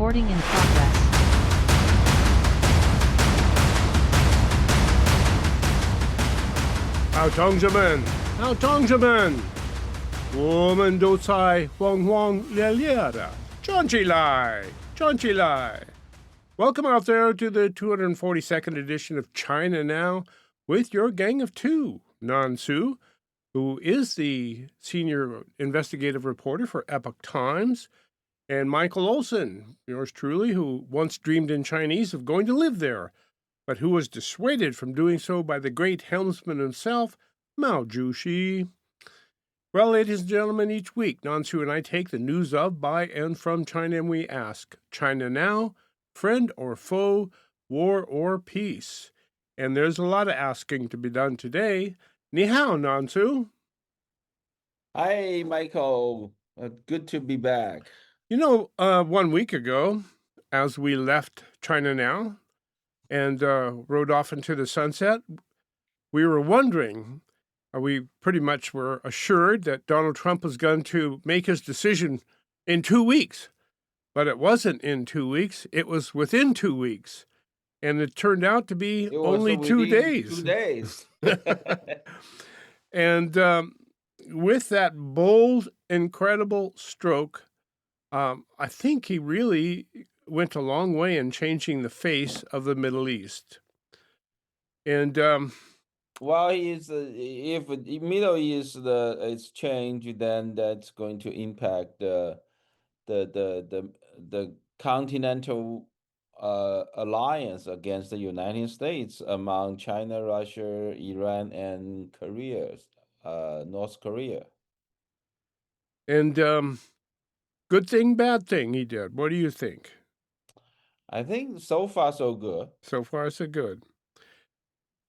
Recording in progress. 好，同志们，好，同志们，我们都在轰轰烈烈的站起来，站起来。Welcome out there to the 242nd edition of China Now with your gang of two, Nansu, who is the senior investigative reporter for Epoch Times, and Michael Olson, yours truly, who once dreamed in Chinese of going to live there, but who was dissuaded from doing so by the great helmsman himself, Mao Zedong. Well, ladies and gentlemen, each week, Nansu and I take the news of, by, and from China, and we ask, China now, friend or foe, war or peace? And there's a lot of asking to be done today. Ni hao, Nansu. Hi, Michael. Good to be back. 1 week ago, as we left China Now and rode off into the sunset, we were wondering, we pretty much were assured that Donald Trump was going to make his decision in 2 weeks. But it wasn't in 2 weeks. It was within 2 weeks. And it turned out to be only 2 days. 2 days. And with that bold, incredible stroke, I think he really went a long way in changing the face of the Middle East. And well, if the Middle East is changed, then that's going to impact the continental alliance against the United States among China, Russia, Iran, and North Korea. And good thing, bad thing he did. What do you think? I think so far so good. So far so good.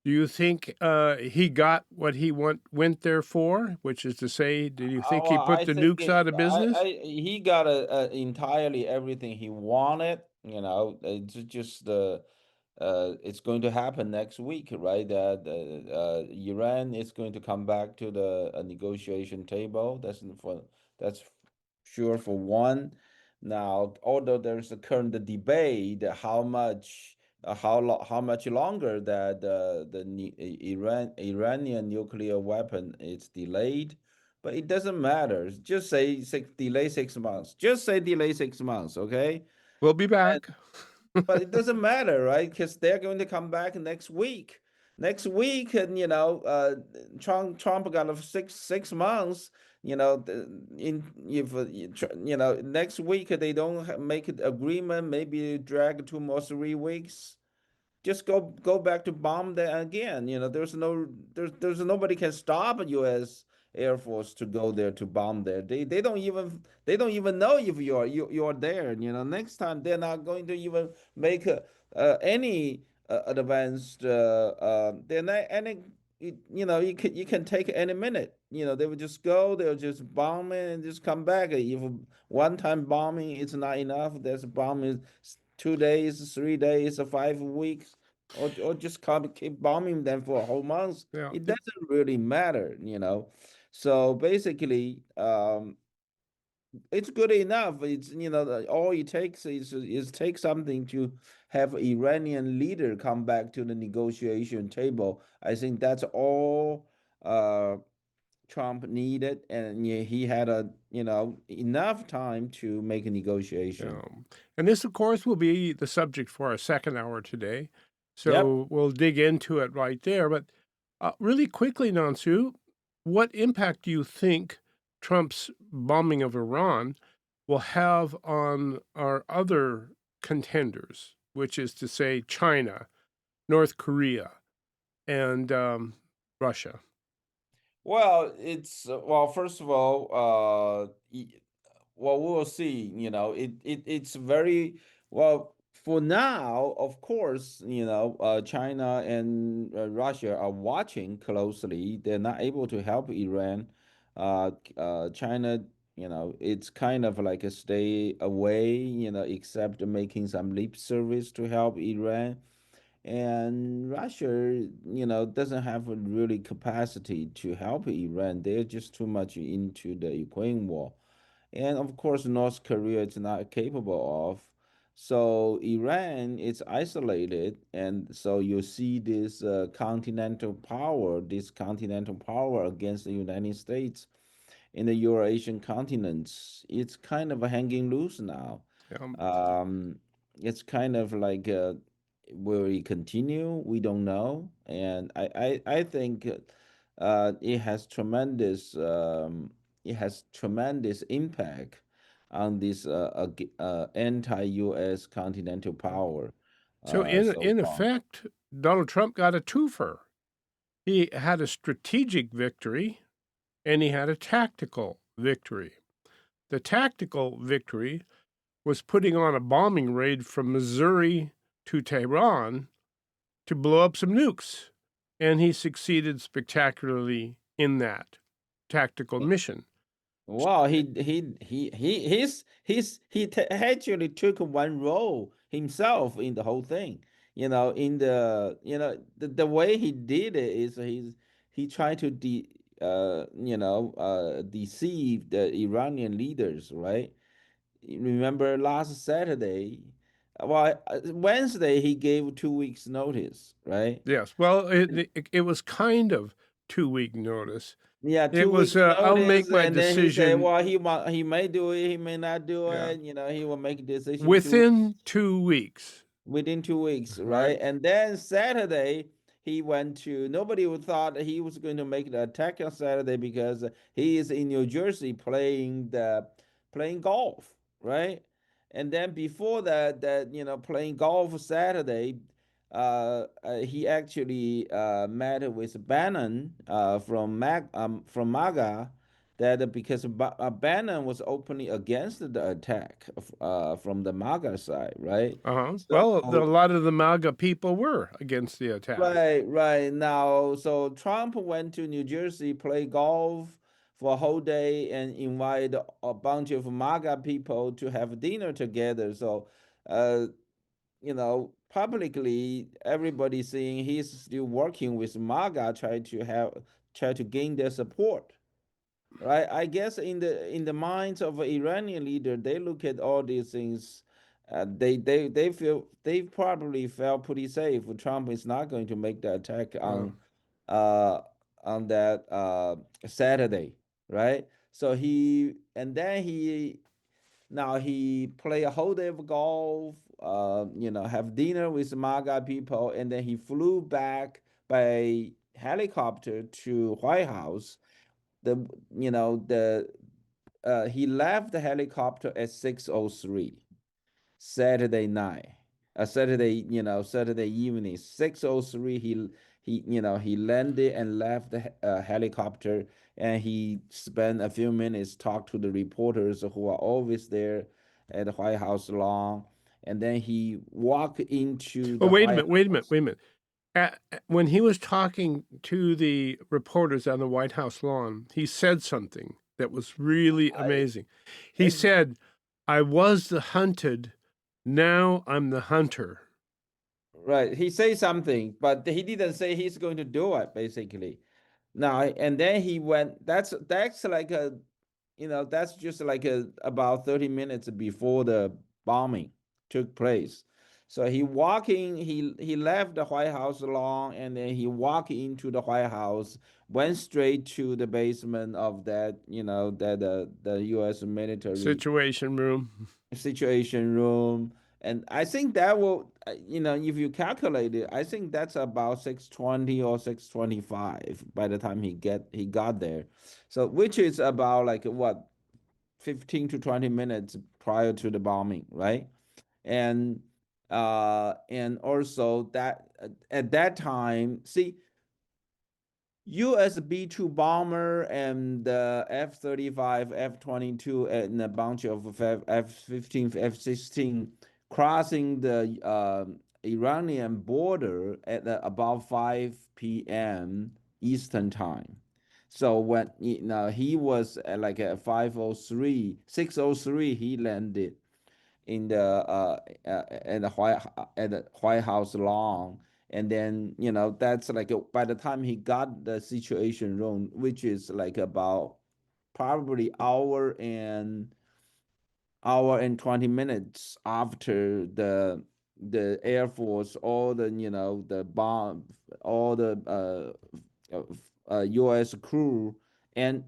Do you think he got what he went there for, which is to say, do you think he put the nukes out of business? He got entirely everything he wanted. It's just it's going to happen next week, right? That Iran is going to come back to the negotiation table. That's sure for one. Now, although there's a current debate, how much longer that the Iranian nuclear weapon is delayed, but it doesn't matter. Just say delay 6 months. Just say delay 6 months, okay? We'll be back. But it doesn't matter, right? Because they're going to come back next week. Next week, and Trump got 6 months. Next week they don't make an agreement. Maybe drag 2 more 3 weeks. Just go back to bomb there again. There's nobody can stop a U.S. Air Force to go there to bomb there. They don't even know if you're there. Next time they're not going to even make any advanced. They're not any. You can take any minute. They would just go. They'll just bomb it and just come back. If one time bombing is not enough, there's bombing 2 days, 3 days, or 5 weeks, or just keep bombing them for a whole month. Yeah. It doesn't really matter. So basically, it's good enough. It's all it takes is take something to have Iranian leader come back to the negotiation table. I think that's all Trump needed, and he had enough time to make a negotiation. And this, of course, will be the subject for our second hour today. So We'll dig into it right there. But really quickly, Nansu, what impact do you think Trump's bombing of Iran will have on our other contenders, which is to say China, North Korea, and Russia? Well, first of all, we'll see. It's very well. For now, of course, China and Russia are watching closely. They're not able to help Iran. China, it's kind of like a stay away, except making some lip service to help Iran. And Russia, doesn't have a really capacity to help Iran. They're just too much into the Ukraine war. And of course, North Korea is not capable of. So Iran is isolated, and so you see this continental power against the United States in the Eurasian continents. It's kind of hanging loose now. Yeah. It's kind of like will it continue? We don't know, and I think it has tremendous impact on this anti-U.S. continental power So so in far. effect, Donald Trump got a twofer. He had a strategic victory and he had a tactical victory. The tactical victory was putting on a bombing raid from Missouri to Tehran to blow up some nukes. And he succeeded spectacularly in that tactical mission. Wow, actually took one role himself in the whole thing. The way he did it is he tried to deceive the Iranian leaders, right? You remember last Saturday, Wednesday he gave 2 weeks notice, right? Yes. Well, it was kind of 2 week notice. Yeah, It two was, weeks I'll notice, make my and then he said, decision. "Well, he may do it, he may not do Yeah. it. He will make a decision Within 2 weeks. within 2 weeks, Right. right?" And then Saturday, he went to. Nobody would thought he was going to make the attack on Saturday because he is in New Jersey playing golf, right? And then before that playing golf Saturday, he actually met with Bannon from MAGA, that because Bannon was openly against the attack from the MAGA side, right? Uh-huh. Well, a So lot of the MAGA people were against the attack. right now, so Trump went to New Jersey, play golf for a whole day, and invite a bunch of MAGA people to have dinner together. So, uh, publicly, everybody saying he's still working with MAGA, try to gain their support, right? I guess in the minds of an Iranian leader, they look at all these things. They probably felt pretty safe. Trump is not going to make the attack Uh, uh on that Saturday, right? So he play a whole day of golf, have dinner with MAGA people, and then he flew back by helicopter to White House. The you know the He left the helicopter at 6:03 Saturday night. Saturday evening, 6:03. He landed and left the helicopter, and he spent a few minutes talk to the reporters who are always there at the White House lawn, and then he walked into oh, the White wait House. a minute. When he was talking to the reporters on the White House lawn, he said something that was really I, amazing. He said, I was the hunted, now I'm the hunter. right, he say something, but he didn't say he's going to do it. Basically, now and then he went. That's like that's just like about 30 minutes before the bombing took place. So he left the White House lawn, and then he walked into the White House, went straight to the basement of the U.S. military Situation room. situation room. And I think that will, if you calculate it, I think that's about 6:20 or 6:25 by the time he got there. So which is about like what 15 to 20 minutes prior to the bombing, right? And also that at that time, see, US B-2 bomber and the F-35, F-22, and a bunch of F-15, F-16 crossing the Iranian border at about 5 p.m. Eastern time. So when he was at like at 5:03, 6:03, he landed in the at the White House lawn, and then that's like by the time he got the situation room, which is like about probably hour and hour and 20 minutes after the Air Force, all the the bomb, all the U.S. crew, and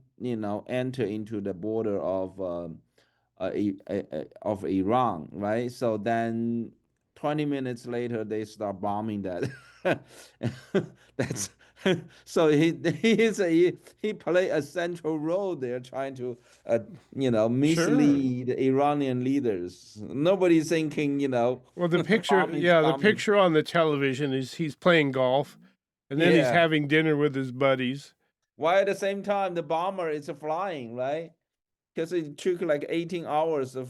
enter into the border of of Iran, right? So then 20 minutes later they start bombing that. That's so he played a central role there, trying to Sure. mislead Iranian leaders. Nobody's thinking, Well, the picture, bombing is yeah, the coming. picture on the television is he's playing golf, and then he's Yeah. having dinner with his buddies. While at the same time the bomber is flying, right? Because it took like 18 hours of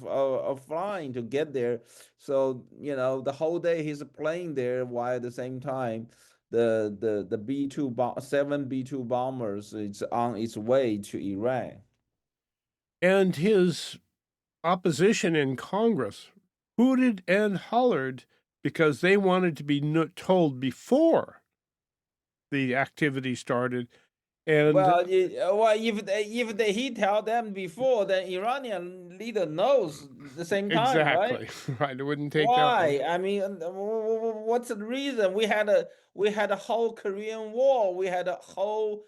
flying to get there. So, the whole day he's playing there while at the same time the seven B2 bombers is on its way to Iran. And his opposition in Congress hooted and hollered because they wanted to be told before the activity started. And Well, he tell them before, then Iranian leader knows the same time, right? exactly, right, it wouldn't take that long. Why? I mean, what's the reason? We had a whole Korean War. We had a whole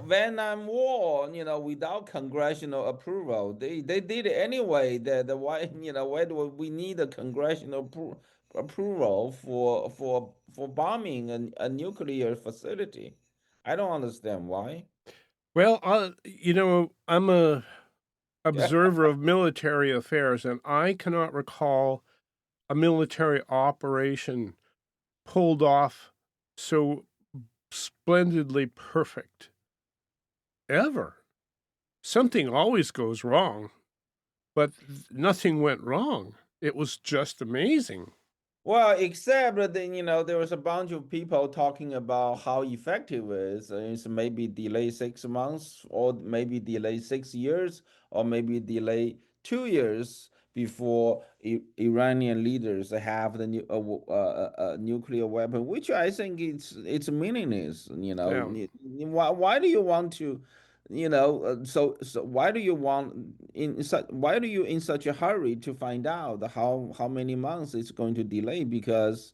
Vietnam War. Without congressional approval, they did it anyway. The why why do we need a congressional approval for bombing a nuclear facility? I don't understand why. Well, I'm a observer of military affairs, and I cannot recall a military operation pulled off so splendidly perfect ever. Something always goes wrong, but nothing went wrong. It was just amazing. Well, except that there was a bunch of people talking about how effective it is. It's maybe delay 6 months, or maybe delay 6 years, or maybe delay 2 years before Iranian leaders have the nuclear weapon, which I think it's meaningless. Yeah. Why do you want to? So why do you want why do you in such a hurry to find out how many months it's going to delay? Because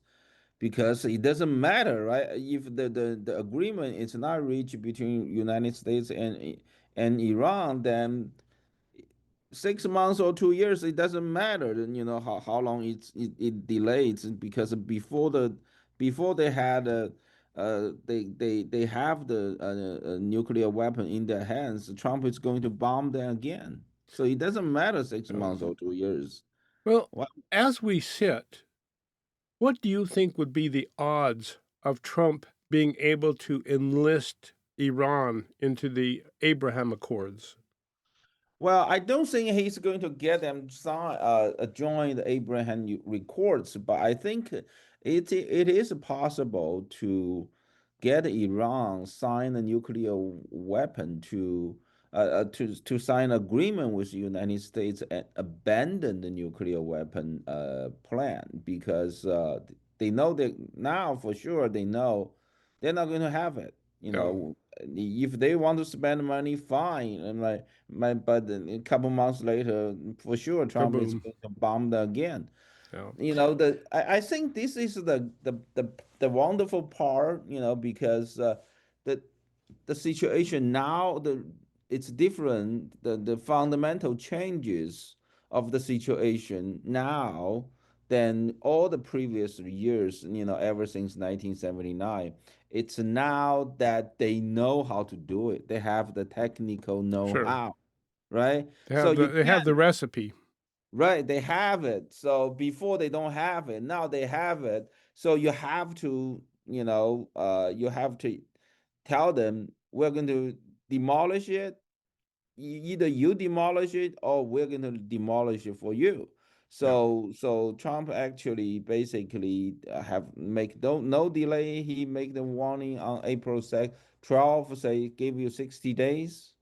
it doesn't matter, right? If the agreement is not reached between United States and Iran, then 6 months or 2 years, it doesn't matter. Then how long it delays, because before they had they have the nuclear weapon in their hands. Trump is going to bomb them again. So it doesn't matter six Um, months or 2 years. well, What? as we sit, what do you think would be the odds of Trump being able to enlist Iran into the Abraham Accords? Well, I don't think he's going to get them join the Abraham Accords, but I think it is possible to get Iran sign a nuclear weapon to sign agreement with the United States and abandon the nuclear weapon plan, because they know that now for sure they know they're not going to have it. Yeah. If they want to spend money, fine, and but then a couple months later, for sure, Trump is Kaboom. going to bomb them again. Yeah. I think this is the wonderful part, because the the situation now, it's different. The fundamental changes of the situation now than all the previous years, ever since 1979. It's now that they know how to do it. They have the technical Sure. know-how, right? They So have you the can't. recipe. Right, they have it. So before they don't have it, now they have it. So you have to tell them, we're going to demolish it. Either you demolish it, or we're going to demolish it for you. Yeah. So Trump actually basically have make no delay. He make the warning on April 2nd, 12, say give you 60 days.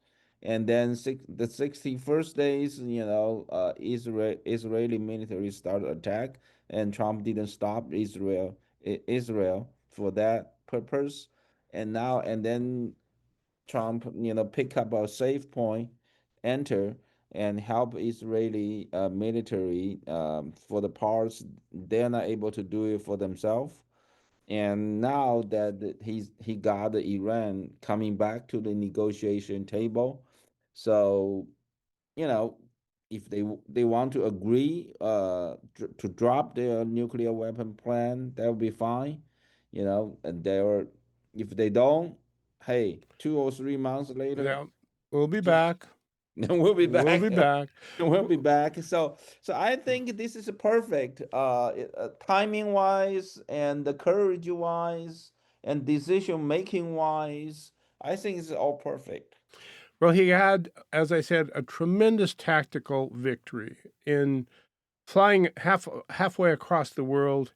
And then the 61st days, Israeli military started attack, and Trump didn't stop Israel for that purpose. And then Trump, pick up a safe point, enter. and help Israeli military for the parts they're not able to do it for themselves. And now that he got Iran coming back to the negotiation table, so you know, if they want to agree to drop their nuclear weapon plan, that would be fine. And they're if they don't, hey, 2 or 3 months later, Yeah, we'll be just back. we'll be We'll be back. back. We'll be back. So I think this is perfect, timing wise and the courage wise and decision making wise. I think it's all perfect. Well, he had, as I said, a tremendous tactical victory in flying halfway across the world,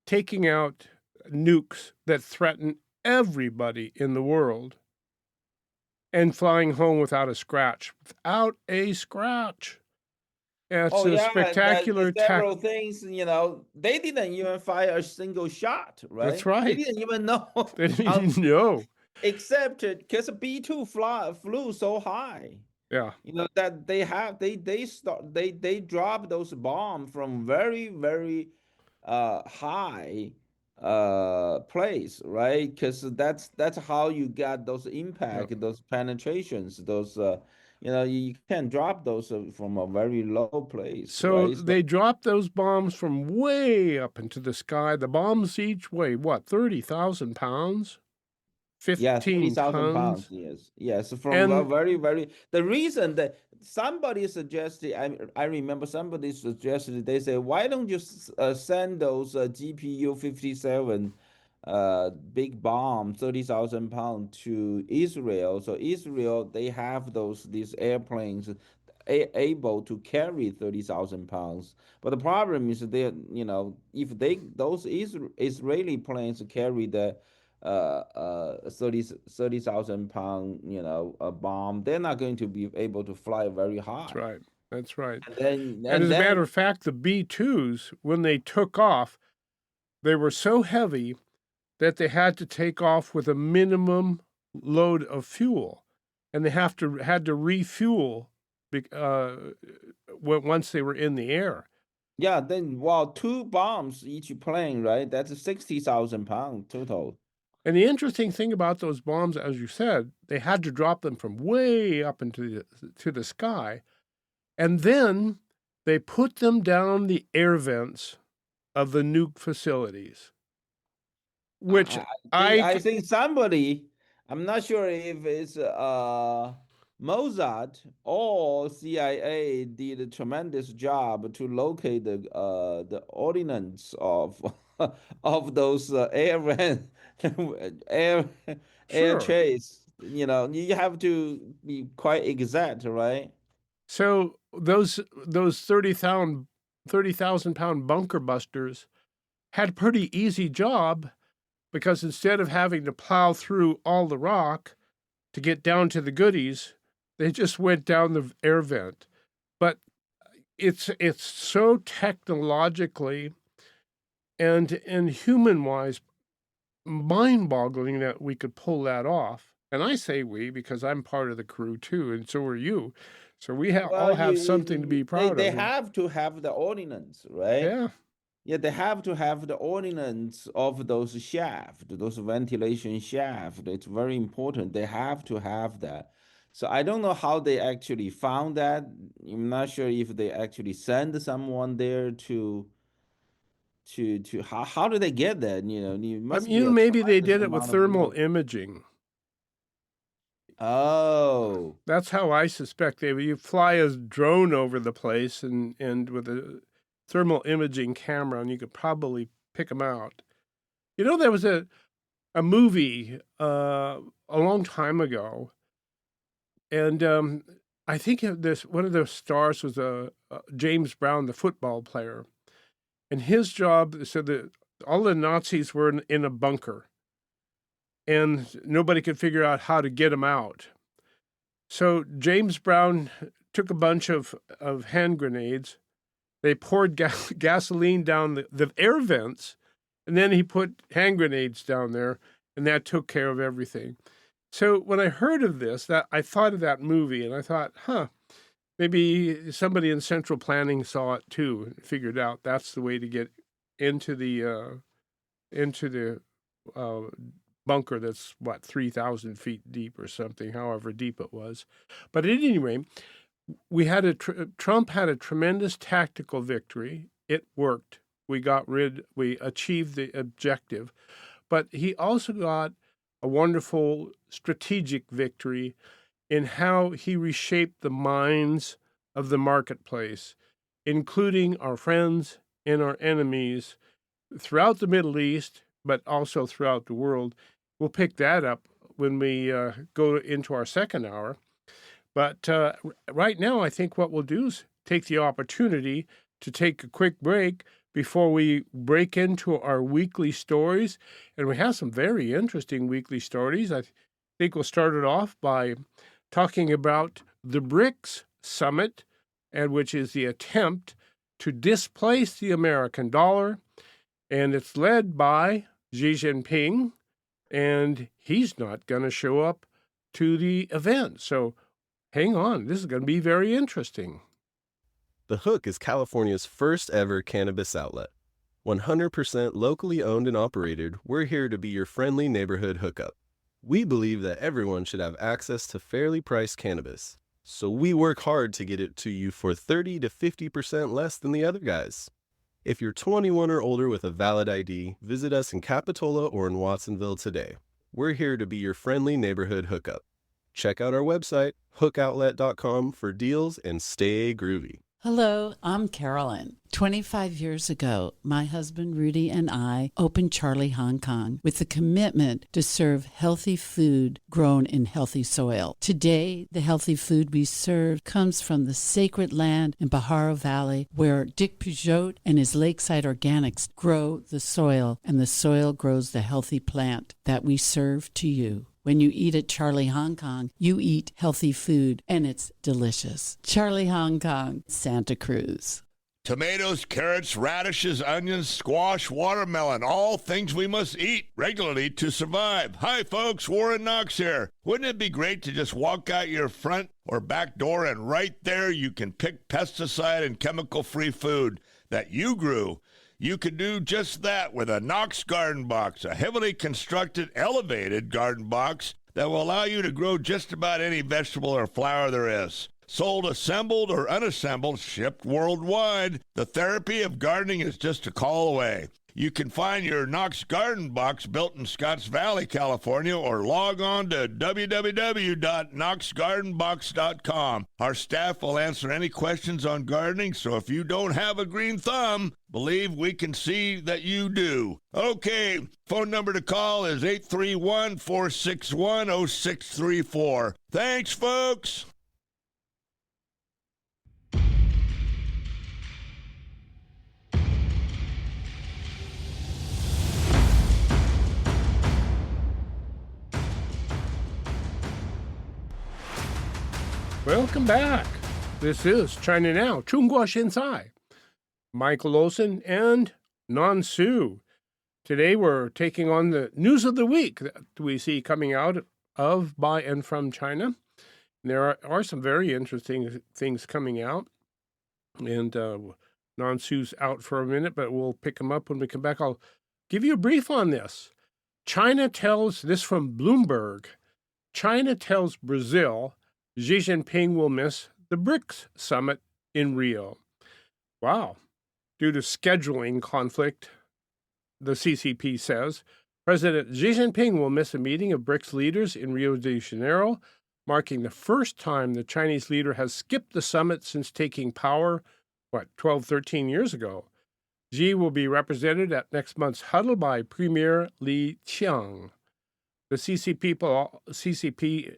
taking out nukes that threaten everybody in the world, and flying home without a scratch. Without a scratch. It's Oh a yeah, spectacular the tech. several things, they didn't even fire a single shot, That's right? They right. didn't even know They didn't how, even know. except because B-2 flew so high. Yeah, That they drop those bombs from very, very high place, right? Because that's how you got those yeah. impact, those penetrations, those you can't drop those from a very low place, So right? So they dropped those bombs from way up into the sky. The bombs each weigh what, 30,000 pounds? yeah, 15 30,000 pounds. tons? Yes, yes. From a And very, very. The reason that somebody suggested, I remember somebody suggested. They say, why don't you send those GPU 57 big bomb 30,000 pounds to Israel? So Israel they have these airplanes able to carry 30,000 pounds. But the problem is that if those Israeli planes carry the 30,000 pound a bomb, they're not going to be able to fly very that's high. right. That's right. And then And and as a matter then of fact, the B-2s, when they took off, they were so heavy that they had to take off with a minimum load of fuel, and they had to refuel once they were in the air. yeah, then well, two bombs each plane, right? That's 60,000 pounds total. And the interesting thing about those bombs, as you said, they had to drop them from way up into the sky, and then they put them down the air vents of the nuke facilities, which I I think somebody, I'm not sure if it's Mossad or CIA did a tremendous job to locate the ordinance of of those air air sure. chase. You have to be quite exact, right? So those 30,000 pound bunker busters had a pretty easy job, because instead of having to plow through all the rock to get down to the goodies, they just went down the air vent. But it's so technologically and human wise mind boggling that we could pull that off. And I say we because I'm part of the crew too, and so are you. So we Well, all have something to be proud they of. have to have the ordinance, right? Yeah. Yeah, they have to have the ordinance of those shaft, those ventilation shaft. It's very important. They have to have that. So I don't know how they actually found that. I'm not sure if they actually send someone there to how do they get that? It I must mean, be a maybe they tremendous did it with amount of thermal people. imaging. Oh, That's how I suspect you fly a drone over the place and with a thermal imaging camera, and you could probably pick them out. There was a movie a long time ago, and I think this one of the stars was James Brown, the football player, and his job so that all the Nazis were in a bunker, and nobody could figure out how to get them out. So James Brown took a bunch of hand grenades. They poured gasoline down the air vents, and then he put hand grenades down there, and that took care of everything. So when I heard of this, that I thought of that movie, and I thought, huh, Maybe somebody in central planning saw it too and figured out that's the way to get into the bunker that's, 3,000 feet deep or something, however deep it was. But at any rate, Trump had a tremendous tactical victory. It worked. We achieved the objective. But he also got a wonderful strategic victory in how he reshaped the minds of the marketplace, including our friends and our enemies throughout the Middle East, but also throughout the world. We'll pick that up when we go into our second hour. But right now, I think what we'll do is take the opportunity to take a quick break before we break into our weekly stories. And we have some very interesting weekly stories. I think we'll start it off by talking about the Brics summit, and which is the attempt to displace the American dollar. And it's led by Xi Jinping, and he's not going to show up to the event. So hang on, this is going to be very interesting. The Hook is California's first ever cannabis outlet. 100% locally owned and operated, we're here to be your friendly neighborhood hookup. We believe that everyone should have access to fairly priced cannabis, so we work hard to get it to you for 30 to 50% less than the other guys. If you're 21 or older with a valid ID, visit us in Capitola or in Watsonville today. We're here to be your friendly neighborhood hookup. Check out our website, hookoutlet.com, for deals and stay groovy. Hello, I'm Carolyn. 25 years ago, my husband Rudy and I opened Charlie Hong Kong with the commitment to serve healthy food grown in healthy soil. Today, the healthy food we serve comes from the sacred land in Pajaro Valley, where Dick Peugeot and his Lakeside Organics grow the soil, and the soil grows the healthy plant that we serve to you. When you eat at Charlie Hong Kong, you eat healthy food, and it's delicious. Charlie Hong Kong, Santa Cruz. Tomatoes, carrots, radishes, onions, squash, watermelon, all things we must eat regularly to survive. Hi folks, Warren Knox here. Wouldn't it be great to just walk out your front or back door and right there you can pick pesticide and chemical-free food that you grew? You can do just that with a Knox Garden Box, a heavily constructed, elevated garden box that will allow you to grow just about any vegetable or flower there is. Sold assembled or unassembled, shipped worldwide. The therapy of gardening is just a call away. You can find your Knox Garden Box built in Scotts Valley, California, or log on to www.knoxgardenbox.com. Our staff will answer any questions on gardening, so if you don't have a green thumb, believe we can see that you do. Okay, phone number to call is 831-461-0634. Thanks, folks. Welcome back. This is China Now, 中国现在. Michael Olson and Nan Su. Today we're taking on the news of the week that we see coming out of, by, and from China. There are some very interesting things coming out. And Nan Su's out for a minute, but we'll pick him up when we come back. I'll give you a brief on this. China tells, this from Bloomberg, China tells Brazil Xi Jinping will miss the Brics summit in Rio. Wow. Due to scheduling conflict, the CCP says, President Xi Jinping will miss a meeting of Brics leaders in Rio de Janeiro, marking the first time the Chinese leader has skipped the summit since taking power, 12, 13 years ago. Xi will be represented at next month's huddle by Premier Li Qiang. The CCP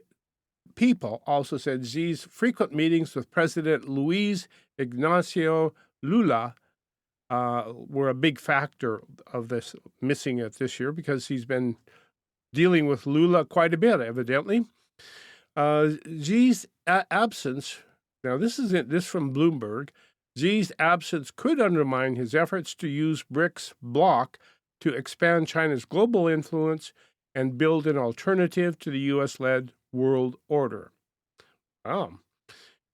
people also said Xi's frequent meetings with President Luiz Ignacio Lula were a big factor of this missing it this year, because he's been dealing with Lula quite a bit, evidently. Xi's absence, now this from Bloomberg, Xi's absence could undermine his efforts to use Brics bloc to expand China's global influence and build an alternative to the U.S.-led world order. Wow.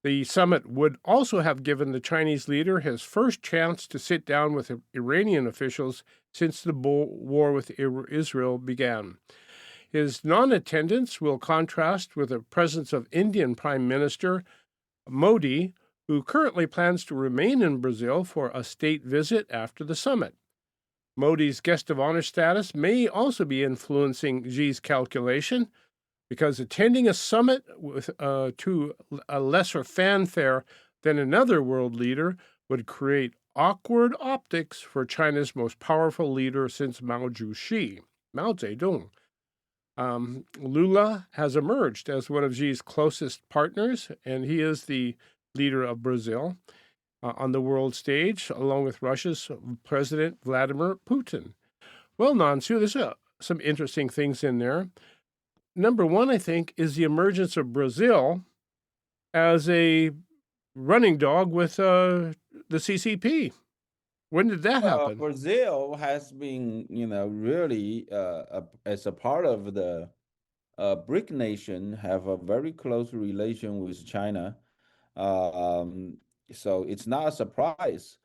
The summit would also have given the Chinese leader his first chance to sit down with Iranian officials since the war with Israel began. His non-attendance will contrast with the presence of Indian Prime Minister Modi, who currently plans to remain in Brazil for a state visit after the summit. Modi's guest of honor status may also be influencing Xi's calculation, because attending a summit with to a lesser fanfare than another world leader would create awkward optics for China's most powerful leader since Mao Zedong. Lula has emerged as one of Xi's closest partners, and he is the leader of Brazil on the world stage, along with Russia's President Vladimir Putin. Well, Nansu, there's some interesting things in there. Number one, I think, is the emergence of Brazil as a running dog with the CCP. When did that happen? Brazil has been, really as a part of the BRIC nation, have a very close relation with China. So it's not a surprise.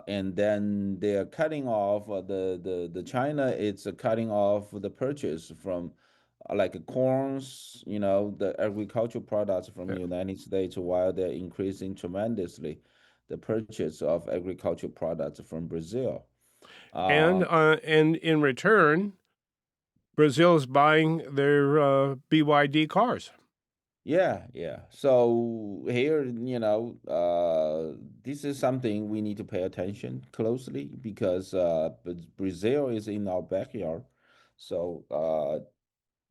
And then they're cutting off the China. It's cutting off the purchase from like corns, the agricultural products from the United States, while they're increasing tremendously the purchase of agricultural products from Brazil. And in return, Brazil is buying their BYD cars. Yeah. So here, this is something we need to pay attention closely, because Brazil is in our backyard. So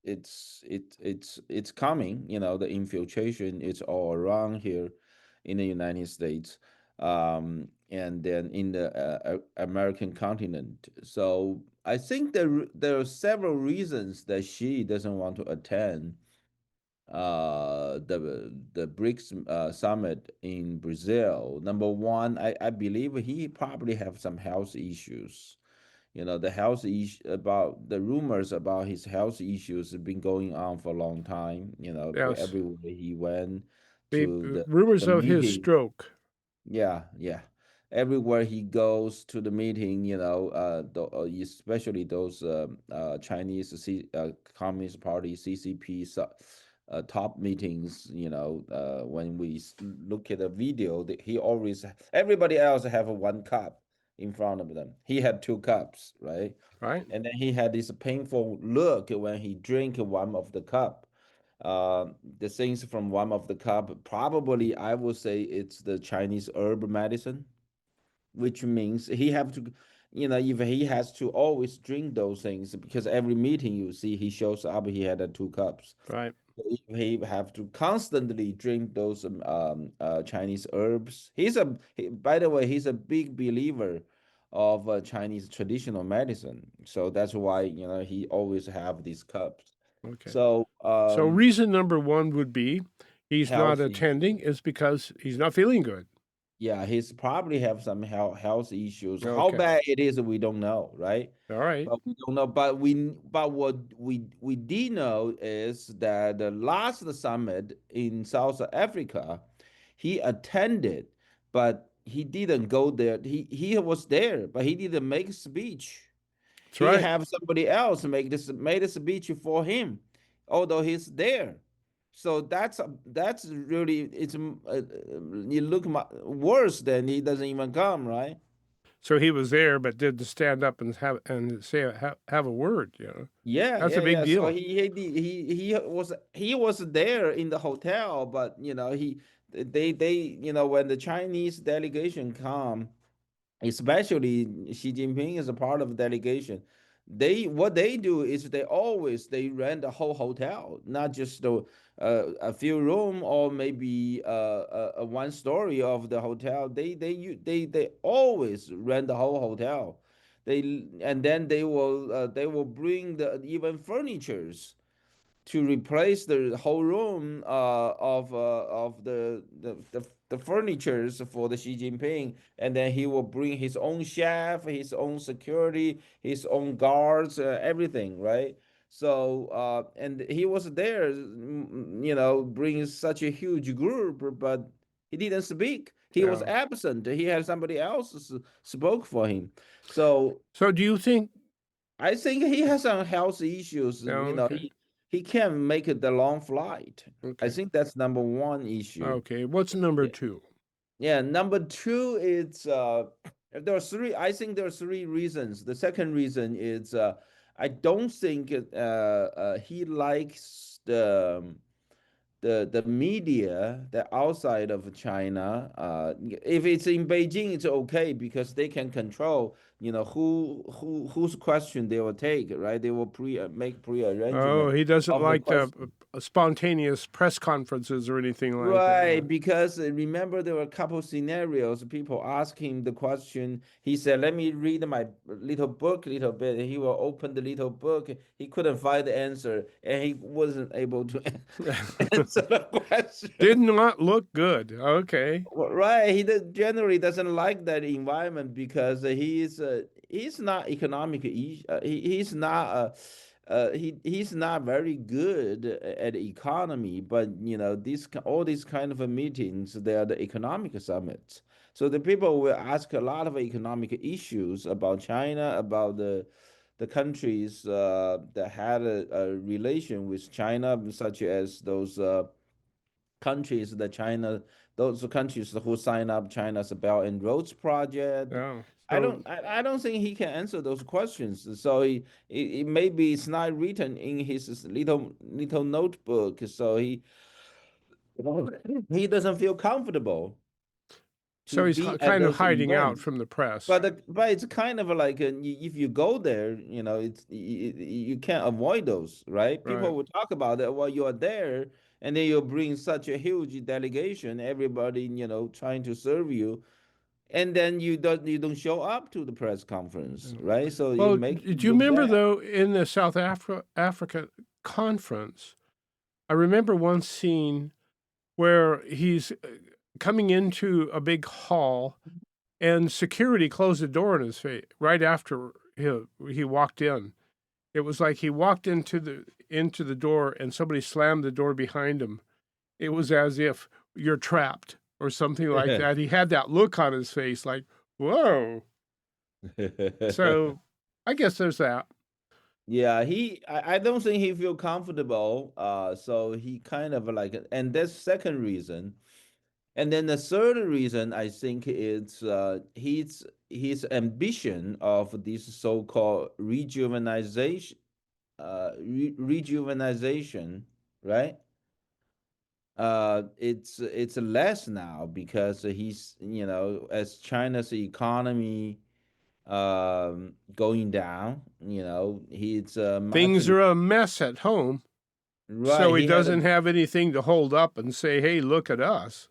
it's coming. The infiltration is all around here in the United States, and then in the American continent. So I think there are several reasons that Xi doesn't want to attend the BRICS summit in Brazil. Number one, I believe he probably have some health issues. The health issue, about the rumors about his health issues have been going on for a long time. Yes. Everywhere he went The to rumors the of his meeting. stroke. Yeah. Everywhere he goes to the meeting, especially those Chinese Communist Party (CCP) top meetings. When we look at the video, he always, everybody else have one cup in front of them. He had two cups, right? Right. And then he had this painful look when he drank one of the cup. The things from one of the cup, probably I would say it's the Chinese herb medicine, which means he have to, if he has to always drink those things, because every meeting you see he shows up, he had two cups. Right. If he have to constantly drink those Chinese herbs. By the way, he's a big believer of Chinese traditional medicine. So that's why, he always have these cups. Okay. So reason number one would be he's not health attending is because he's not feeling good. Yeah, he's probably have some health issues. How Okay. bad it is, we don't know, right? All right. But we don't know. But what we did know is that the last summit in South Africa, he attended, but he didn't go there. He was there, but he didn't make a speech. That's He right. have somebody else made a speech for him, although he's there. So that's really, it's you look worse than he doesn't even come, right? So he was there, but didn't stand up and have a word. Yeah, That's a big deal. So he was there in the hotel, but they when the Chinese delegation come, especially Xi Jinping is a part of the delegation. What they do is they rent the whole hotel, not just a few room or maybe a one story of the hotel. They always rent the whole hotel. And then they will bring the even furnitures to replace the whole room of the furnitures for the Xi Jinping, and then he will bring his own chef, his own security, his own guards, everything, right? So and he was there, bringing such a huge group, but he didn't speak. He was Yeah. absent. He had somebody else spoke for him. So So do you think? I think he has some health issues. No. Okay. He can't make it the long flight. I Okay. think that's number one issue. Okay. What's number Yeah. two? Yeah, number two is there are three. I think there are three reasons. The second reason is I don't think he likes the media, the outside of China. If it's in Beijing, it's okay because they can control, whose question they will take, right? They will make Oh, pre-arrangement he doesn't of the like the question. spontaneous press conferences or anything like that. Right, because remember there were a couple scenarios. People ask him the question. He said, "Let me read my little book a little bit." And he will open the little book. He couldn't find the answer, and he wasn't able to answer the question. Did not look good. Okay. Right, generally doesn't like that environment because he's not economic. He's not he's not very good at economy. But all these kind of meetings, they are the economic summits. So the people will ask a lot of economic issues about China, about the countries that had a relation with China, such as those. Countries that China, those countries who sign up China's Belt and Roads project. Yeah. I So don't, I don't think he can answer those questions. So maybe it's not written in his little notebook. So he doesn't feel comfortable to he's be at kind of those hiding out events. from the press. But it's kind of like if you go there, it's you can't avoid those, right? Right. People will talk about it while you are there, and then you bring such a huge delegation, everybody trying to serve you, and then you don't show up to the press conference, right? So you Well, make do you look remember bad. though in the South Africa conference? I remember one scene where he's coming into a big hall and security closed the door in his face right after he walked in. It was like he walked into the door and somebody slammed the door behind him. It was as if you're trapped or something like that. He had that look on his face like, whoa. So I guess there's that. Yeah, I don't think he feel comfortable. So he kind of like, and that's second reason. And then the third reason I think is his ambition of this so-called rejuvenization, right? It's less now because he's as China's economy going down, he's Things market. are a mess at home. Right, So he he had a doesn't have anything to hold up and say, hey, look at us.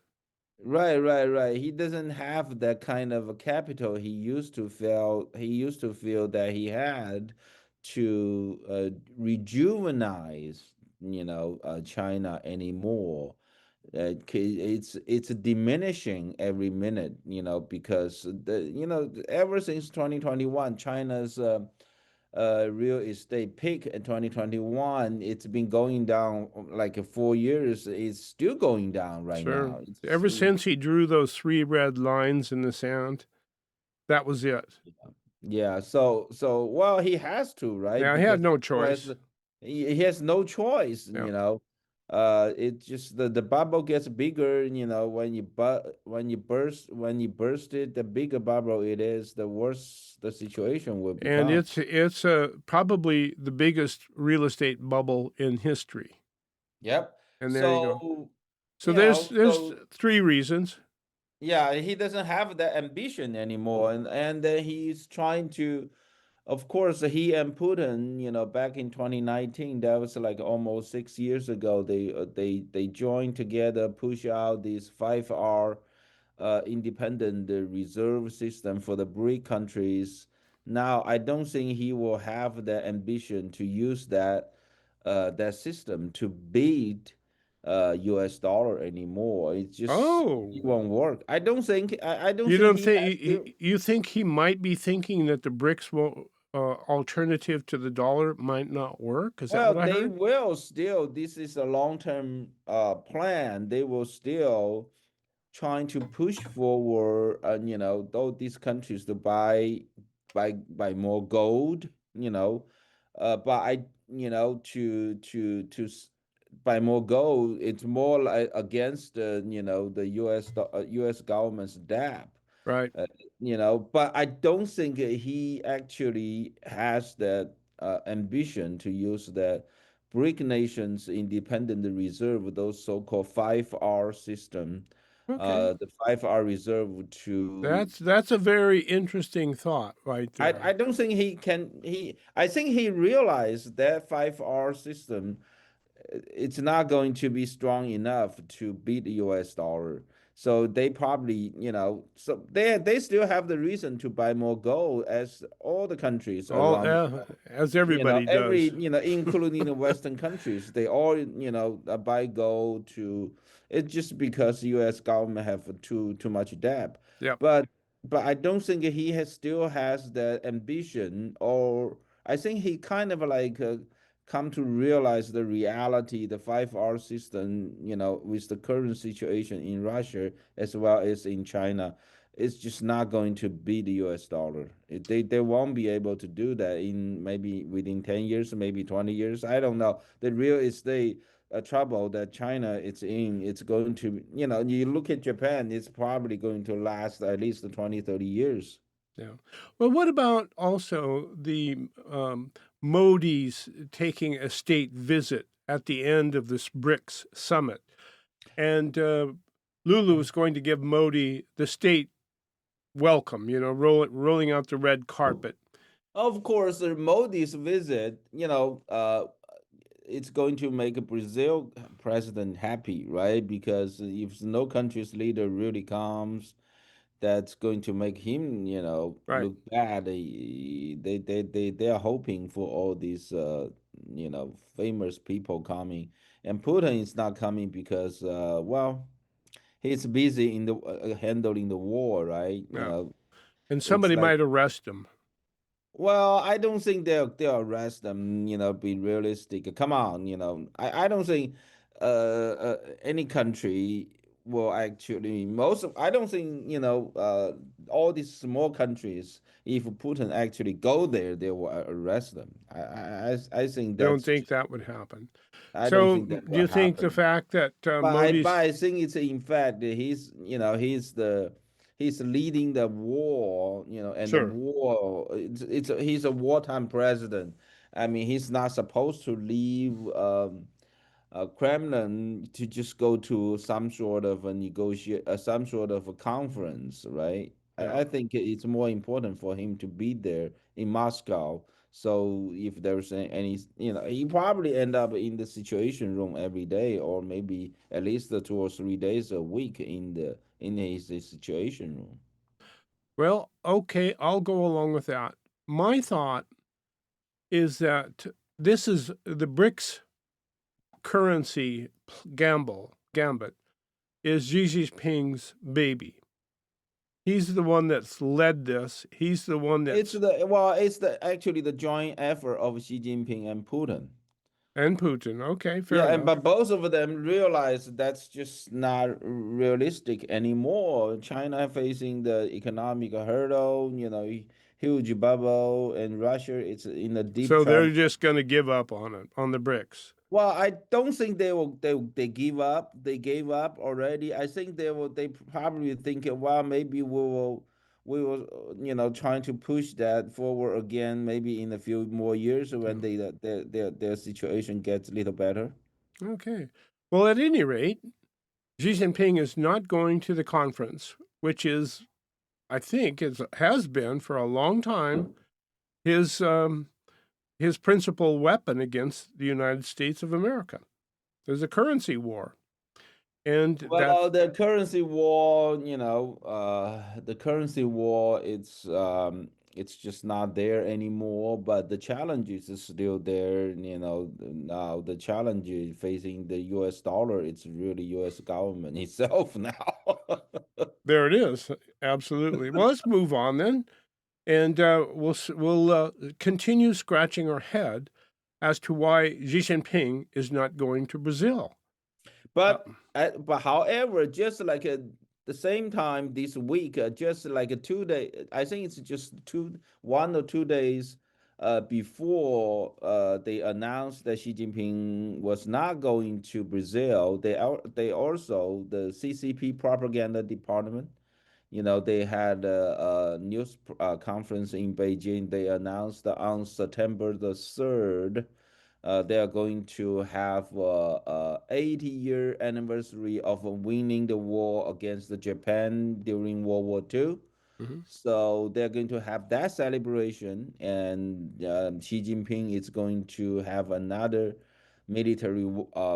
right. He doesn't have that kind of a capital he used to feel that he had to rejuvenize, China anymore. It's diminishing every minute, because ever since 2021, China's real estate peak in 2021, it's been going down like 4 years. It's still going down right Sure. now. Ever since he drew those 3 red lines in the sand, that was it. Yeah. So well, he has to, right? Now, he Because had no people choice. he has no choice. Yeah. It just the bubble gets bigger. When you burst it, the bigger bubble it is, the worse the situation will become. And it's probably the biggest real estate bubble in history. Yep. And there you go. So So there's 3 reasons. yeah, he doesn't have that ambition anymore, and then he's trying to. Of course, he and Putin, back in 2019, that was like almost 6 years ago. They joined together, push out this 5R independent reserve system for the BRIC countries. Now, I don't think he will have the ambition to use that system to beat U.S. dollar anymore. It Oh, won't work. I don't you think don't he has think you think he might be thinking that the BRICS alternative to the dollar might not work. Is that Well, what I they heard? will still, this is a long-term plan. They will still trying to push forward, all these countries to buy more gold, but buy more gold, it's more like against the U.S. government's debt. Right. uh, but I don't think he actually has that ambition to use the BRIC nations independent reserve, those so-called 5R system, Okay. the 5R reserve to. That's a very interesting thought right I there. don't think I think he realized that 5R system, it's not going to be strong enough to beat the US dollar. So they probably, so they still have the reason to buy more gold as all the countries All around the world. as everybody Every, does. including the Western countries, they all, buy gold to, it's just because the US government have too much debt. Yep. But I don't think he still has the ambition, or I think he kind of like come to realize the reality, the 5R system, with the current situation in Russia as well as in China, it's just not going to beat the US dollar. They won't be able to do that in maybe within 10 years, maybe 20 years. I don't know. The real estate trouble that China is in, it's going to, you look at Japan, it's probably going to last at least 20, 30 years. Yeah. Well, what about also the Modi's taking a state visit at the end of this BRICS summit? And Lulu is going to give Modi the state welcome, rolling out the red carpet. Of course, Modi's visit, it's going to make a Brazil president happy, right? Because if no country's leader really comes, that's going to make him, Right. look bad. They are hoping for all these, famous people coming, and Putin is not coming because, well, he's busy in the handling the war, right? Yeah. And It's somebody like. might arrest him. Well, I don't think they'll arrest them. Be realistic. Come on, I don't think any country will actually I don't think all these small countries. If Putin actually go there, they will arrest them. I think Don't that's. think that would happen. I don't So, think that do will you think the happen. fact that But Modi's I think it's in fact that he's leading the war, and the sure, war, he's a wartime president. I mean, he's not supposed to leave Kremlin to just go to some sort of a some sort of a conference, right? yeah. I think it's more important for him to be there in Moscow. So if there's any, he probably end up in the situation room every day, or maybe at least 2 or 3 days a week in his situation room. Well, okay, I'll go along with that. My thought is that this is the BRICS currency gambit is Xi Jinping's baby. He's the one that's led this. He's the one that's It's actually the joint effort of Xi Jinping and Putin. and Putin. Okay, fair Yeah, enough. but both of them realize that's just not realistic anymore. China facing the economic hurdle, huge bubble, and Russia it's in a deep So they're trouble. just going to give up on it, on the BRICS. Well, I don't think they give up. They gave up already. I think they probably think, well, maybe we will trying to push that forward again, maybe in a few more years when their situation gets a little better. Okay. Well, at any rate, Xi Jinping is not going to the conference, which is, I think, has been for a long time his principal weapon against the United States of America. There's a currency war, and Well, that's the currency war, it's just not there anymore. But the challenges is still there. Now the challenge facing the U.S. dollar, it's really U.S. government itself now. there it is. Absolutely. Well, let's move on then. and we'll continue scratching our head as to why Xi Jinping is not going to Brazil. But however, just like at the same time this week, just like a 2 day, I think it's just 1 or 2 days before they announced that Xi Jinping was not going to Brazil. They also the CCP propaganda department. They had a news conference in Beijing. They announced on September the 3rd they are going to have 80-year anniversary of winning the war against Japan during World War II. Mhm. So they're going to have that celebration, and Xi Jinping is going to have another military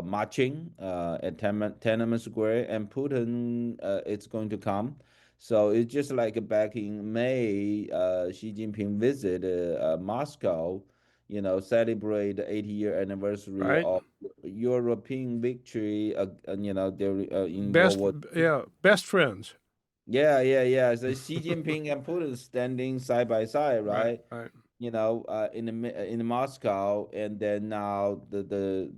marching at Tiananmen Square, and Putin is going to come. So it's just like back in May, Xi Jinping visited Moscow, celebrate the 80-year anniversary Right? of European victory, there in World Best, War II. yeah, best friends. Yeah, yeah, yeah. So Xi Jinping and Putin standing side by side, Right, right? right. In Moscow, and then now the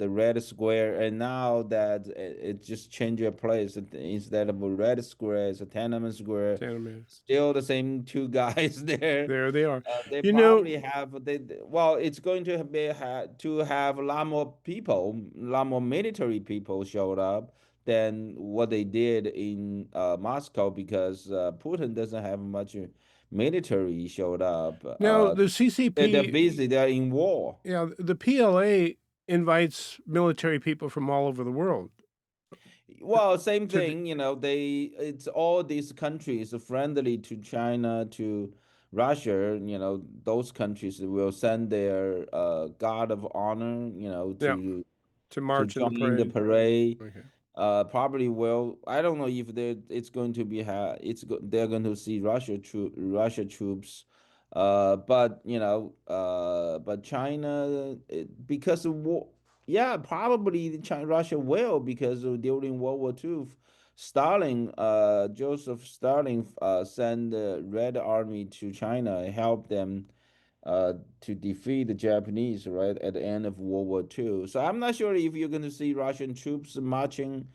Red Square, and now that it just changed your place. Instead of a Red Square, it's a Tiananmen Square. Animated. Still the same two guys there. There they are. They You know, probably have well, it's going to to have a lot more people, a lot more military people showed up than what they did in Moscow, because Putin doesn't have much military showed up. now the They're CCP, busy. They're in war. yeah, the PLA invites military people from all over the world Well, same to the, thing. It's all these countries friendly to China, to Russia. Those countries will send their guard of honor. yeah, to To march in the join the parade. parade. Okay. Probably will. I don't know if it's going to be they're going to see Russia troops, but China, because of war. Yeah, probably China, Russia will, because during World War II, Joseph Stalin, sent the Red Army to China, help them to defeat the Japanese right at the end of World War II. So I'm not sure if you're going to see Russian troops marching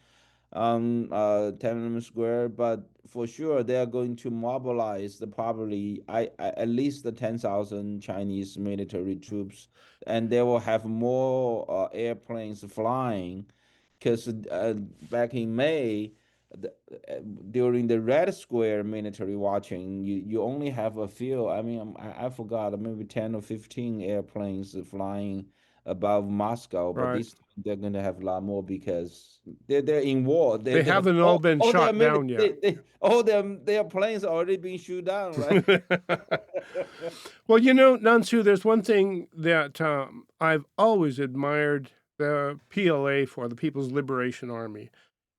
on Tiananmen Square, but for sure they are going to mobilize probably at least the 10,000 Chinese military troops, and they will have more airplanes flying, because back in May, the, during the Red Square military watching, you only have a few. I mean, I forgot, maybe 10 or 15 airplanes flying above Moscow, but Right. this time they're going to have a lot more, because they're in war. They haven't all been shot down yet. All their planes are already being shot down, right? Well, Nansu, there's one thing that I've always admired the PLA for, the People's Liberation Army,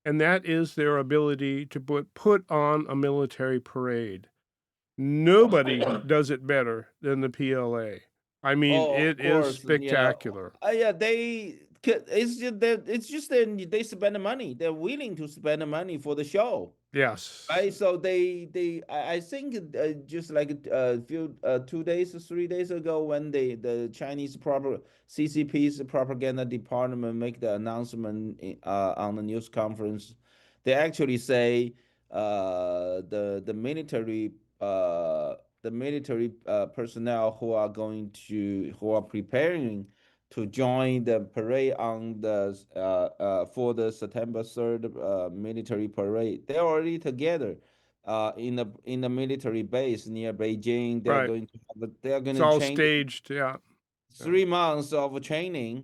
and that is their ability to put on a military parade. Nobody does it better than the PLA. I mean, Oh, of it is course, spectacular. yeah, it's just that they spend the money. They're willing to spend the money for the show. Yes. Right, so I think just like a few 2 days or 3 days ago, when the Chinese CCP's propaganda department make the announcement on the news conference, they actually say the military personnel who are preparing to join the parade on the for the September 3rd military parade. They're already together in the military base near Beijing. Right. They're going It's to all change staged. Yeah. 3 months of training,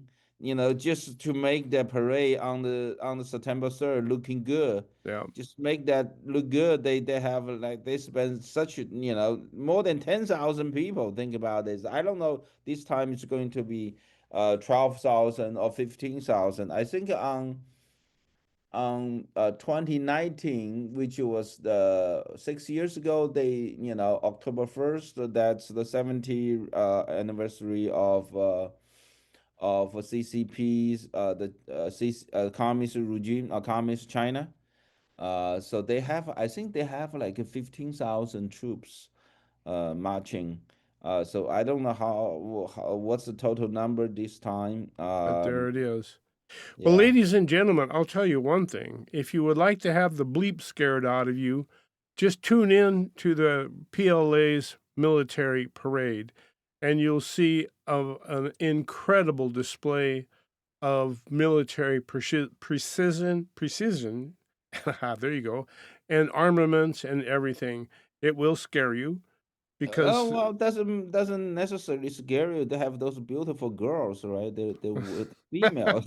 just to make the parade on the September 3rd looking good. Yeah. Just make that look good. They have, like, they spend such more than 10,000 people. Think about this. I don't know this time it's going to be 12,000 or 15,000. I think on 2019, which was the 6 years ago, October 1st, that's the 70th anniversary of CCP's communist regime, communist China. So I think they have like 15,000 troops marching. So I don't know what's the total number this time. But there it is. Well, Yeah. ladies and gentlemen, I'll tell you one thing. If you would like to have the bleep scared out of you, just tune in to the PLA's military parade, and you'll see an incredible display of military precision. There you go, and armaments and everything. It will scare you Oh because well, doesn't necessarily scare you. They have those beautiful girls, right? They're with females,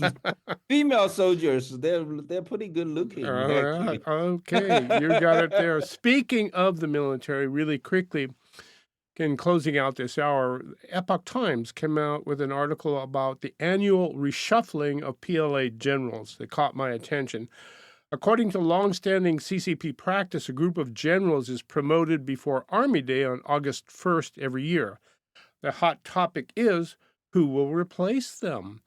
female soldiers. They're pretty good looking, actually. okay, you got it there. Speaking of the military, really quickly, in closing out this hour, Epoch Times came out with an article about the annual reshuffling of PLA generals that caught my attention. According to longstanding CCP practice, a group of generals is promoted before Army Day on August 1st every year. The hot topic is who will replace them.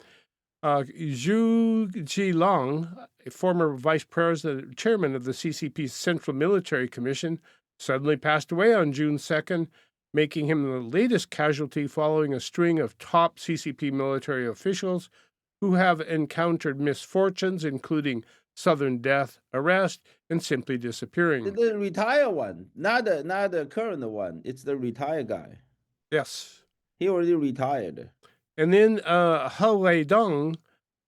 Zhu Zhilang, a former vice president, chairman of the CCP's Central Military Commission, suddenly passed away on June 2nd, making him the latest casualty following a string of top CCP military officials who have encountered misfortunes, including sudden death, arrest, and simply disappearing. The retired one, not the current one. It's the retired guy. Yes. He already retired. And then He Weidong,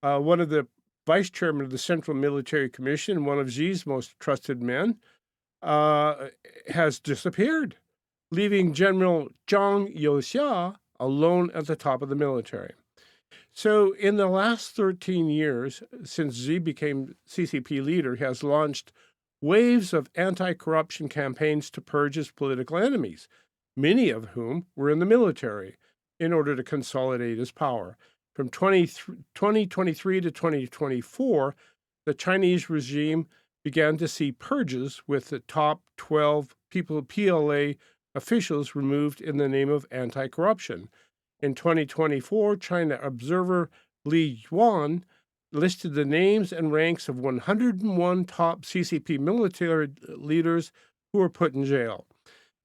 one of the vice chairman of the Central Military Commission, one of Xi's most trusted men, has disappeared, leaving General Zhang Youxia alone at the top of the military. So in the last 13 years, since Xi became CCP leader, he has launched waves of anti-corruption campaigns to purge his political enemies, many of whom were in the military, in order to consolidate his power. From 2023 to 2024, the Chinese regime began to see purges with the top 12 PLA officials removed in the name of anti-corruption. In 2024, China observer Li Yuan listed the names and ranks of 101 top CCP military leaders who were put in jail.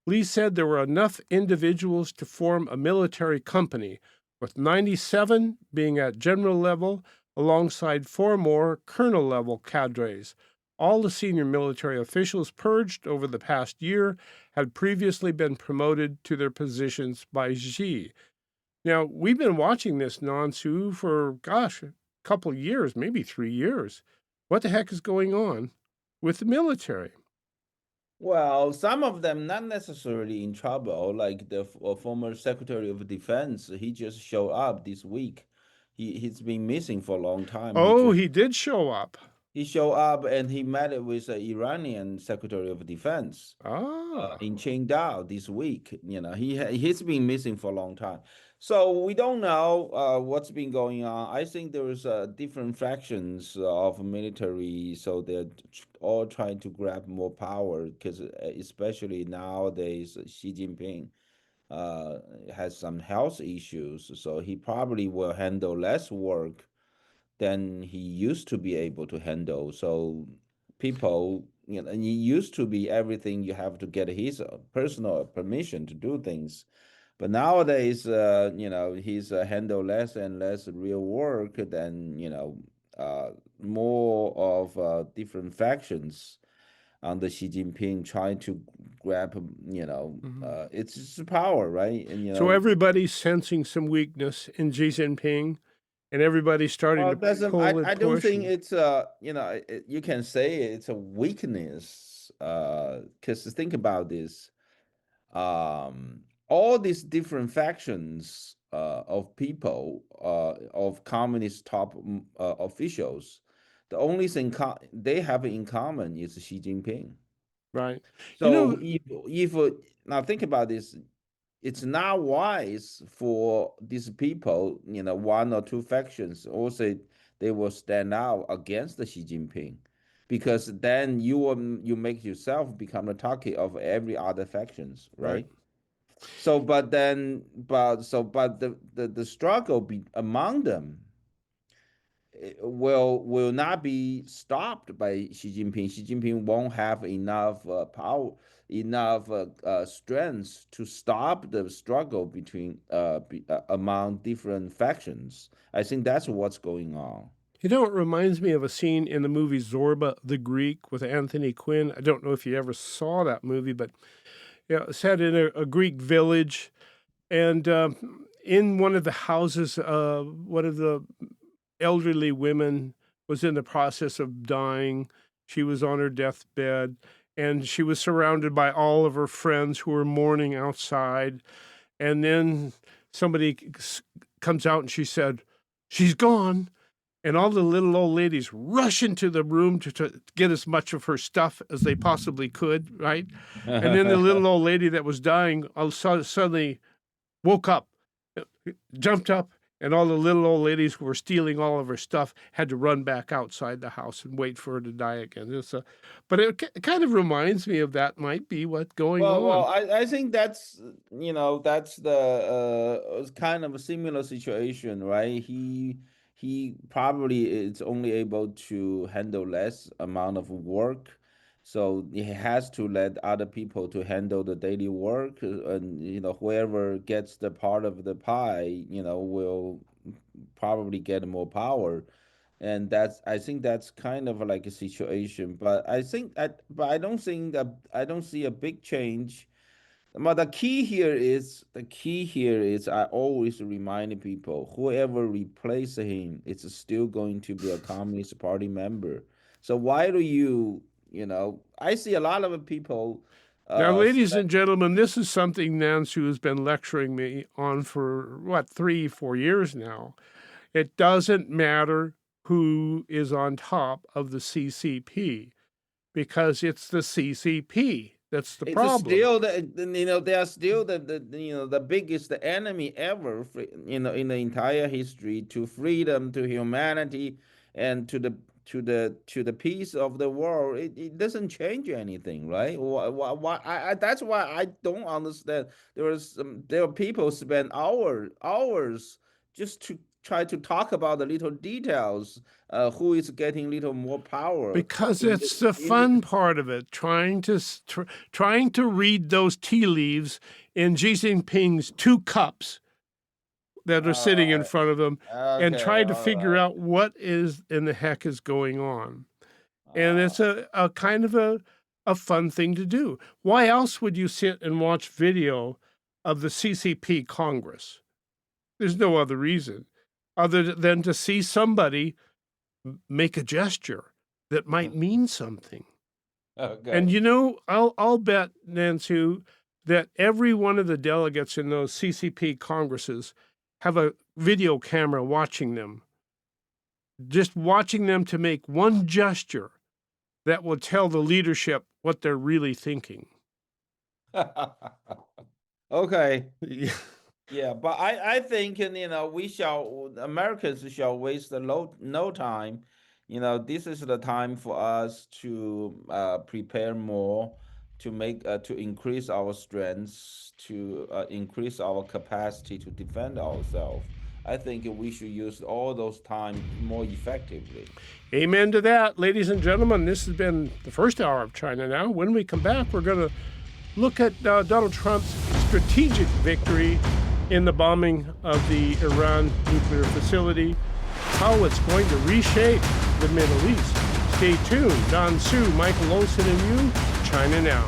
Li said there were enough individuals to form a military company, with 97 being at general level, alongside 4 more colonel-level cadres. All the senior military officials purged over the past year had previously been promoted to their positions by Xi. Now, we've been watching this Nansu for, a couple years, maybe 3 years. What the heck is going on with the military? Well, some of them not necessarily in trouble, like the former Secretary of Defense. He just showed up this week. He's been missing for a long time. He did show up. He showed up and he met with the Iranian Secretary of Defense in Qingdao this week. You know, he's been missing for a long time. So we don't know what's been going on. I think there's different factions of military, so they're all trying to grab more power because especially nowadays, Xi Jinping has some health issues, so he probably will handle less work than he used to be able to handle. So people, and it used to be everything you have to get his personal permission to do things. But nowadays, he's handle less and less real work than, more of different factions under Xi Jinping trying to grab, it's just power, right? And, so everybody's sensing some weakness in Xi Jinping, and everybody's starting to pull and push. I don't think it's you can say it's a weakness, because think about this. All these different factions of people, of communist top officials, the only thing they have in common is Xi Jinping. Right. So if now think about this, it's not wise for these people, one or two factions also they will stand out against the Xi Jinping, because then you make yourself become the target of every other factions, right? So, but the struggle among them will not be stopped by Xi Jinping. Xi Jinping won't have enough power, enough strength to stop the struggle between among different factions. I think that's what's going on. You know, it reminds me of a scene in the movie Zorba the Greek with Anthony Quinn. I don't know if you ever saw that movie, but it's set in a Greek village. And in one of the houses, one of the elderly women was in the process of dying. She was on her deathbed, and she was surrounded by all of her friends who were mourning outside. And then somebody comes out and she said, "She's gone." And all the little old ladies rush into the room to get as much of her stuff as they possibly could, right? And then the little old lady that was dying suddenly woke up, jumped up, and all the little old ladies who were stealing all of her stuff had to run back outside the house and wait for her to die again. But it kind of reminds me of that might be what's going on. Well, I think that's that's the kind of a similar situation, right? He probably is only able to handle less amount of work, so he has to let other people to handle the daily work, and whoever gets the part of the pie, will probably get more power, and I think that's kind of like a situation. But I don't think that I don't see a big change. But the key here is I always remind people whoever replaces him is still going to be a Communist Party member. So why do I see a lot of people. Now, ladies and gentlemen, this is something Nancy has been lecturing me on for 3-4 years now. It doesn't matter who is on top of the CCP, because it's the CCP. That's the problem. Still, they are still the biggest enemy ever, in the entire history to freedom, to humanity, and to the peace of the world. It doesn't change anything, right? That's why I don't understand. There are people spend hours just to try to talk about the little details, who is getting little more power. Because it's the fun part of it, trying to read those tea leaves in Xi Jinping's 2 cups that are sitting in front of him, and try to figure out what in the heck is going on. And it's a kind of a fun thing to do. Why else would you sit and watch video of the CCP Congress? There's no other reason other than to see somebody make a gesture that might mean something. Okay. And I'll bet, Nancy, that every one of the delegates in those CCP Congresses have a video camera watching them, just watching them to make one gesture that will tell the leadership what they're really thinking. Okay. Yeah. Yeah, but I think Americans shall waste no time. This is the time for us to prepare more, to increase our strengths, to increase our capacity to defend ourselves. I think we should use all those time more effectively. Amen to that, ladies and gentlemen. This has been the first hour of China Now. When we come back, we're going to look at Donald Trump's strategic victory in the bombing of the Iran nuclear facility, how it's going to reshape the Middle East. Stay tuned. Don Su, Michael Olson, and you, China Now.